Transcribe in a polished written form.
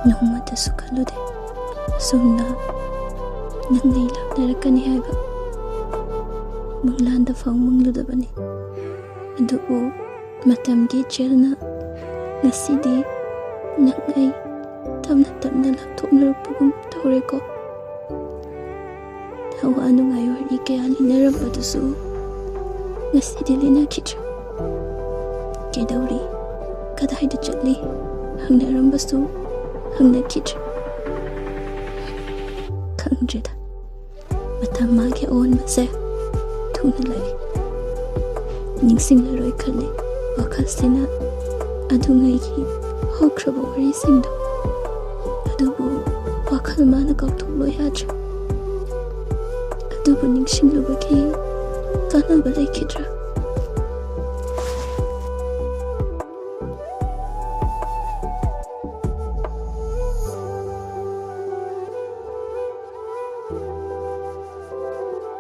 ꯅꯣꯡꯃꯇꯁꯨ ꯈꯜꯂꯨꯗꯦ ꯑꯁꯨꯝꯅ ꯅꯪꯅ ꯑꯩ ꯂꯥꯛꯅꯔꯛꯀꯅꯤ ꯍꯥꯏꯕ ꯃꯪꯂꯥꯟꯗ ꯐꯥꯎ ꯃꯪꯂꯨꯗꯕꯅꯤ ꯑꯗꯨꯕꯨ ꯃꯇꯝꯒꯤ ꯏꯆꯦꯜꯅ ꯉꯁꯤꯗꯤ ꯅꯪ ꯑꯩ ꯇꯞꯅ ꯇꯞꯅ ꯂꯥꯞꯊꯣꯛꯅꯔꯛꯄꯒꯨꯝ ꯇꯧꯔꯦꯀꯣ ꯑꯋꯥ ꯅꯨꯡꯉꯥꯏ ꯋꯥꯔꯤ ꯀꯌꯥ ꯂꯤꯅꯔꯝꯕꯗꯨꯁꯨ ꯉꯁꯤꯗꯤ ꯂꯤꯅꯈꯤꯗ꯭ꯔꯦ ꯀꯩꯗꯧꯔꯤ ꯀꯗꯥꯏꯗ ꯆꯠꯂꯤ ꯍꯪꯅꯔꯝꯕꯁꯨ ꯍꯪꯅꯈꯤꯗ꯭ꯔꯦ ꯈꯪꯗ꯭ꯔꯦꯗ ꯃꯇꯝ ꯃꯥꯒꯤ ꯑꯑꯣꯟꯕꯁꯦ ꯊꯨꯅ ꯂꯥꯛꯏ ꯅꯤꯡꯁꯤꯡꯂꯔꯣꯏ ꯈꯜꯂꯤ ꯋꯥꯈꯜꯁꯤꯅ ꯑꯗꯨꯉꯩꯒꯤ ꯍꯧꯈ꯭ꯔꯕ ꯋꯥꯔꯤꯁꯤꯡꯗꯣ ꯑꯗꯨꯕꯨ ꯋꯥꯈꯜ ꯃꯥꯅ ꯀꯥꯎꯊꯣꯛꯂꯣ ꯌꯥꯗ꯭ꯔꯦ ꯑꯗꯨꯕꯨ ꯅꯤꯡꯁꯤꯡꯂꯨꯕꯒꯤ ꯀꯥꯟꯅꯕ ꯂꯩꯈꯤꯗ꯭ꯔꯥ